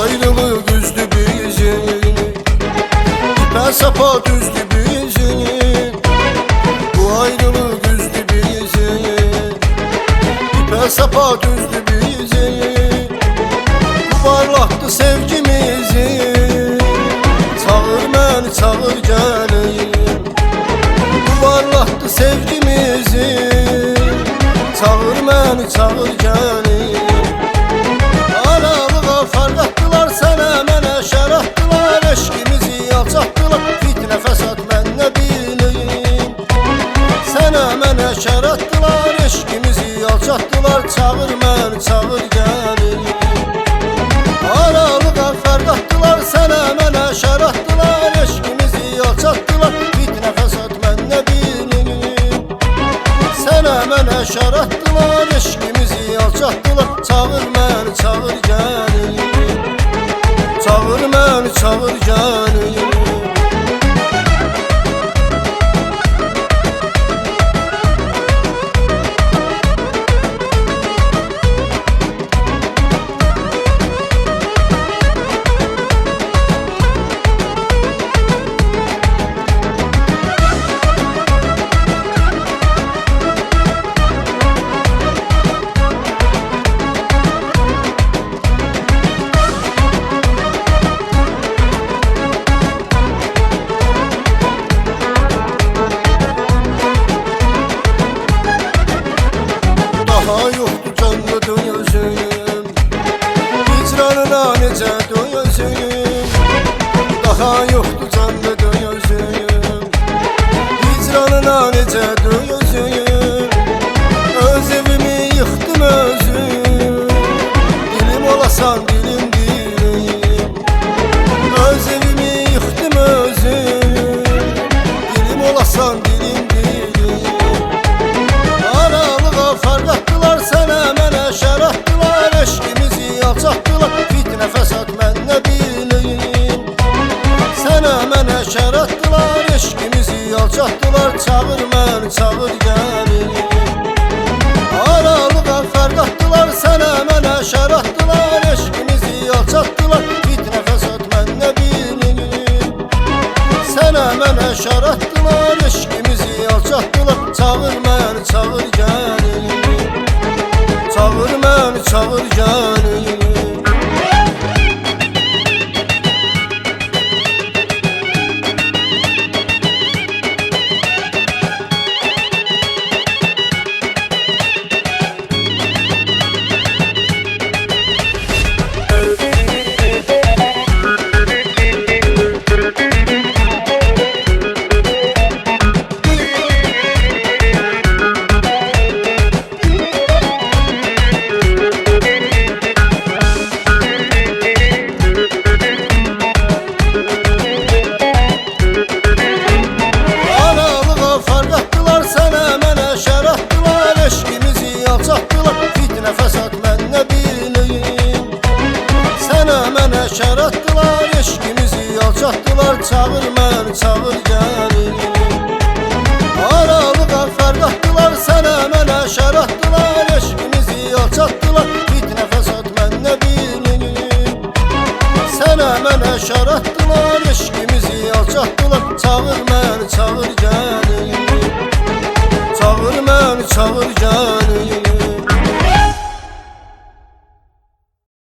ayrılık üzdü bizi, ipe sapa düzdü bizi. Bu ayrılık üzdü bizi, ipe sapa düzdü bizi. Bu parlattı sevgimizi, çağır məni çağır gəlim. Bu parlattı sevgimizi, çağır məni çağır gəlim. Aralığa fark attılar, sənə mənə şər atdılar. Eşkimizi alçatdılar, fitnə fəsad mən nə bilim. Sənə mənə şər atdılar, eşkimizi alçatdılar. Çağır məni çağır gəlim. Aralığa fark attılar, sənə mənə şər atdılar. Eşkimizi alçatdılar, fitnə fəsad mən nə bilim. Sənə mənə şər atdılar, eşkimizi alçatdılar. Çağır məni çağır gəlim. Çağır məni çağır gəlim. Daha yoxdur canlı döyüzüm, hicranına necə döyüzüm. Daha yoxdur canlı döyüzüm, hicranına necə döyüzüm. Öz evimi yıxdım özüm, dilim olasan dilim dilim. Öz evimi yıxdım özüm, dilim olasan dilim dilim. Aralığa fark attılar, sənə mənə şər atdılar. Eşkimizi alçatdılar, fitnə fəsad mən nə bilim. Sənə mənə şər atdılar, eşkimizi alçatdılar. Çağır məni çağır gəlim. Aralığa fark attılar, sənə mənə şər atdılar. Eşkimizi alçatdılar, fitnə fəsad mən nə bilim. Sənə mənə şər atdılar, eşkimizi alçatdılar. Çağır məni çağır gəlim. Çağır məni çağır gəlim. Fitnə fəsad mən nə bilim. Sənə mənə şər atdılar, eşkimizi alçatdılar. Çağır məni çağır gəlim. Aralığa fark atdılar, sənə mənə şər atdılar. Eşkimizi alçatdılar, fitnə fəsad mən nə bilim. Sənə mənə şər atdılar, eşkimizi alçatdılar. Çağır məni çağır gəlim. Çağır məni çağır gəlim.